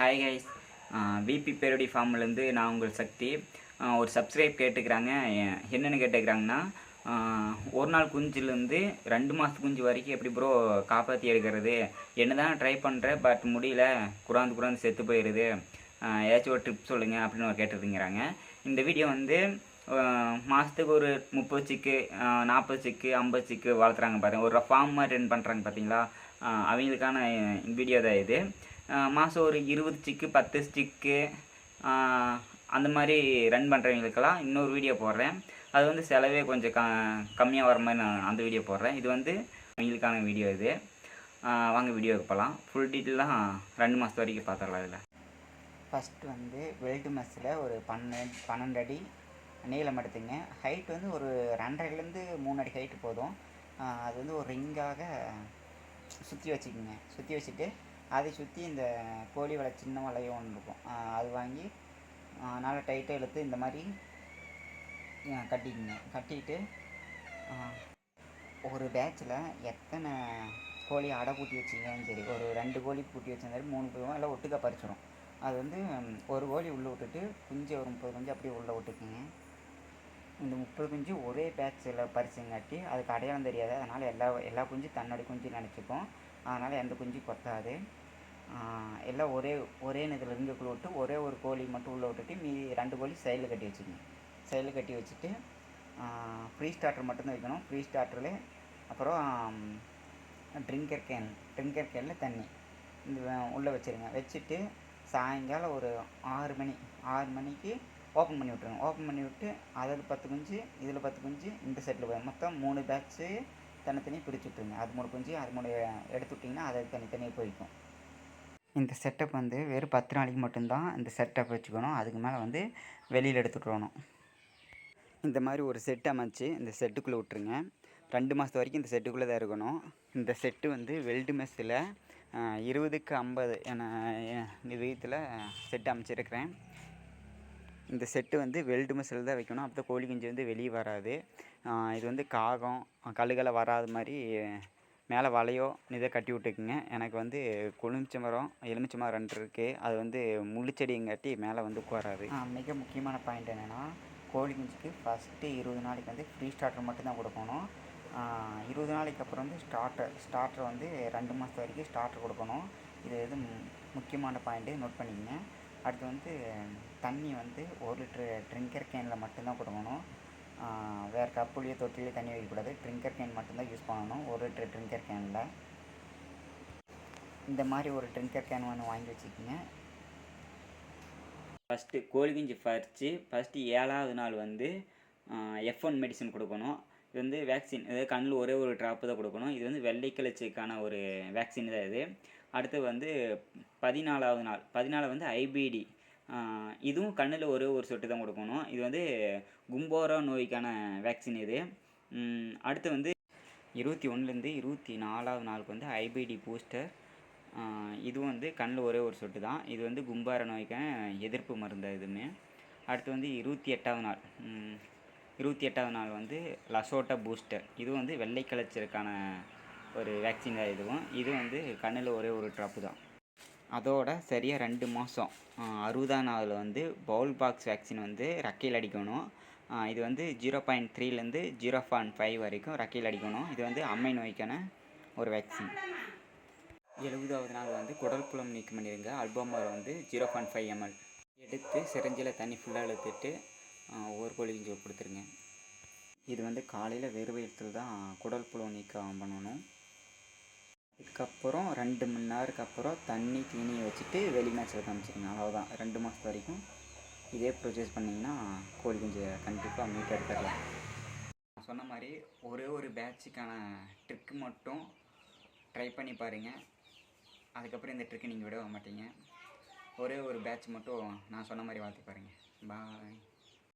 Hi guys, VP பேரடி ஃபார்ம்லேருந்து நான் உங்கள் சக்தி. ஒரு சப்ஸ்கிரைப் கேட்டுக்கிறாங்க. என்னென்னு கேட்டுக்கிறாங்கன்னா, ஒரு நாள் குஞ்சுலேருந்து 2 மாதத்து குஞ்சு வரைக்கும் எப்படி ப்ரோ காப்பாற்றி எடுக்கிறது, என்ன தான் ட்ரை பண்ணுறேன் பட் முடியல, குறாந்து செத்து போயிடுது, ஏதாச்சும் ஒரு ட்ரிப் சொல்லுங்கள் அப்படின்னு கேட்டுருங்கிறாங்க. இந்த வீடியோ வந்து மாதத்துக்கு ஒரு 30 சிக்கு 40 சிக்கு 50 சிக்கு வளர்த்துறாங்க பார்த்தீங்க, ஒரு ஃபார்ம் மாதிரி ரன் பண்ணுறாங்க பார்த்தீங்களா, அவங்களுக்கான வீடியோ தான் இது. மாதம் ஒரு 20 சிக்கு 10 ஸ்டிக்கு அந்த மாதிரி ரன் பண்ணுறவங்களுக்கெல்லாம் இன்னொரு வீடியோ போடுறேன். அது வந்து செலவே கொஞ்சம் கம்மியாக வர மாதிரி நான் அந்த வீடியோ போடுறேன். இது வந்து அவங்களுக்கான வீடியோ இது. வாங்க வீடியோவுக்கு போகலாம். ஃபுல் டீட்டெயிலாம் 2 மாதத்து வரைக்கும் பார்த்துடலாம். இதில் ஃபஸ்ட்டு வந்து வெல்டு மெஸ்ஸில் ஒரு 12 அடி நீளம் எடுத்துங்க. ஹைட் வந்து ஒரு 2.5லேருந்து 3 அடி ஹைட்டு போதும். அது வந்து ஒரு ரிங்காக சுற்றி வச்சுக்கோங்க. சுற்றி வச்சுட்டு அதை சுற்றி இந்த கோழி வலை சின்ன வலையும் ஒன்று இருக்கும், அது வாங்கி நல்லா டைட்டாக இழுத்து இந்த மாதிரி கட்டிக்கோங்க. கட்டிட்டு ஒரு பேட்சில் எத்தனை கோழி அடை பூட்டி வச்சிங்கன்னு சரி, ஒரு 2 கோழி பூட்டி வச்சிருந்தாலும் 3 போயிடும், எல்லாம் ஒட்டுக்கா பறிச்சிடும். அது வந்து ஒரு கோழி உள்ளே விட்டுட்டு குஞ்சு ஒரு 30 குஞ்சு அப்படியே உள்ளே விட்டுக்குங்க. இந்த 30 குஞ்சு ஒரே பேட்சில் பறிச்சுங்காட்டி அதுக்கு அடையாளம் தெரியாது. அதனால் எல்லா குஞ்சு தன்னோட குஞ்சு நினச்சிக்கும். அதனால் எந்த குஞ்சு கொத்தாது. எல்லாம் ஒரே இதில் ரிங்குக்குள்ளே விட்டு ஒரே ஒரு கோழி மட்டும் உள்ளே விட்டுட்டு மீதி 2 கோழி சைடில் கட்டி வச்சுக்கோங்க. சைடில் கட்டி வச்சுட்டு ஃப்ரீ ஸ்டார்டர் மட்டும்தான் வைக்கணும். ஃப்ரீ ஸ்டார்டரில் அப்புறம் ட்ரிங்கர் கேனில் தண்ணி இந்த உள்ளே வச்சுருங்க. வச்சுட்டு சாயங்காலம் ஒரு 6 மணிக்கு ஓப்பன் பண்ணி விட்ருங்க. ஓப்பன் பண்ணி விட்டு அதில் 10 குஞ்சு இதில் 10 குஞ்சு இந்த செட்டில் போய் மொத்தம் 3 பேட்ச்சு தனித்தனியாக பிரித்து விட்ருங்க. அது 3 குஞ்சு அது 3 எடுத்து விட்டிங்கன்னா அது தனித்தனியாக போய்க்கும். இந்த செட்டப் வந்து வெறும் 10 நாளைக்கு மட்டும்தான் இந்த செட்டப் வச்சுக்கணும். அதுக்கு மேலே வந்து வெளியில் எடுத்துகிட்டு இந்த மாதிரி ஒரு செட் அமைச்சு இந்த செட்டுக்குள்ளே விட்ருங்க. 2 மாதத்து வரைக்கும் இந்த செட்டுக்குள்ளே தான் இருக்கணும். இந்த செட்டு வந்து வெல்டு மெஸ்ஸில் 20க்கு 50 என விதத்தில் செட்டு அமைச்சிருக்கிறேன். இந்த செட்டு வந்து வெல்டு மெஸ்ஸில் தான் வைக்கணும். அப்போ கோழி குஞ்சு வந்து வெளியே வராது. இது வந்து காகம் கழுகலை வராத மாதிரி மேலே வலையோ இதை கட்டி விட்டுக்குங்க. எனக்கு வந்து எலுமிச்சை மரம் 2 இருக்குது. அது வந்து முள்ளுச்செடிங்காட்டி மேலே வந்து உட்காராது. மிக முக்கியமான பாயிண்ட் என்னென்னா, கோழி குஞ்சுக்கு ஃபஸ்ட்டு 20 நாளைக்கு வந்து ஃப்ரீ ஸ்டார்டர் மட்டும்தான் கொடுக்கணும். 20 நாளைக்கு அப்புறம் வந்து ஸ்டார்டர் வந்து 2 மாதத்து வரைக்கும் ஸ்டார்டர் கொடுக்கணும். இது முக்கியமான பாயிண்ட்டு நோட் பண்ணிக்கங்க. அடுத்து வந்து தண்ணி வந்து 1 லிட்டரு ட்ரிங்கர் கேனில் மட்டும்தான் கொடுக்கணும். வேறு கப்புலேயோ தொட்டிலையோ தண்ணி வைக்கக்கூடாது. ட்ரிங்கர் கேன் மட்டும்தான் யூஸ் பண்ணணும். 1 லிட்டர் ட்ரிங்கர் கேனில் இந்த மாதிரி ஒரு ட்ரிங்கர் கேன் ஒன்று வாங்கி வச்சுக்கோங்க. ஃபஸ்ட்டு கோழி குஞ்சு பறித்து ஃபஸ்ட்டு 7ஆவது நாள் வந்து F1 மெடிசன் கொடுக்கணும். இது வந்து வேக்சின், அதாவது கண்ணில் ஒரே ஒரு ட்ராப்பு தான் கொடுக்கணும். இது வந்து வெள்ளை கிளர்ச்சிக்கான ஒரு வேக்சின் தான் இது. அடுத்து வந்து 14ஆவது நாள் வந்து IBD, இதுவும் கண்ணில் ஒரே ஒரு சொட்டு தான் கொடுக்கணும். இது வந்து கும்போரா நோய்க்கான வேக்சின் இது. அடுத்து வந்து 21லேருந்து 24ஆவது நாளுக்கு வந்து IBD பூஸ்டர். இதுவும் வந்து கண்ணில் ஒரே ஒரு சொட்டு தான். இது வந்து கும்பார நோய்க்கான எதிர்ப்பு மருந்து இதுவுமே. அடுத்து வந்து 28ஆவது நாள் வந்து லசோட்டா பூஸ்டர். இதுவும் வந்து வெள்ளை கிளர்ச்சிக்கான ஒரு வேக்சின் தான் இதுவும். இது வந்து கண்ணில் ஒரே ஒரு ட்ராப்பு தான். அதோட சரியாக 2 மாதம் 60ஆம் நாளில் வந்து பவுல் பாக்ஸ் வேக்சின் வந்து ரெக்கையில் அடிக்கணும். இது வந்து 0.3லேருந்து 0.5 வரைக்கும் ரெக்கையில் அடிக்கணும். இது வந்து அம்மை நோய்க்கான ஒரு வேக்சின். 70ஆவது நாள் வந்து குடல் புலம் நீக்கம் பண்ணிடுங்க. அல்போமார் வந்து 0.5 ml எடுத்து சிரஞ்சில் தண்ணி ஃபுல்லாக இழுத்துட்டு ஒவ்வொரு கோழி குஞ்சு கொடுத்துருங்க. இது வந்து காலையில் வெறும் வயிற்றில் தான் குடல் புலம் நீக்கம் பண்ணணும். இதுக்கப்புறம் 2 மணி நேரத்துக்கு அப்புறம் தீனியை வச்சுட்டு வெளி மேட்ச்சில் காமிச்சிருங்க. அவ்வளோதான். 2 மாதத்து வரைக்கும் இதே ப்ரொசீஸ் பண்ணிங்கன்னா கோழி குஞ்சு கண்டிப்பாக மீட் எடுத்துடலாம். நான் சொன்ன மாதிரி ஒரே ஒரு பேட்சுக்கான ட்ரிக்கு மட்டும் ட்ரை பண்ணி பாருங்கள். அதுக்கப்புறம் இந்த ட்ரிக்கை நீங்கள் விட மாட்டீங்க. ஒரே ஒரு பேட்ச் மட்டும் நான் சொன்ன மாதிரி வாழ்த்து பாருங்கள். பாய்.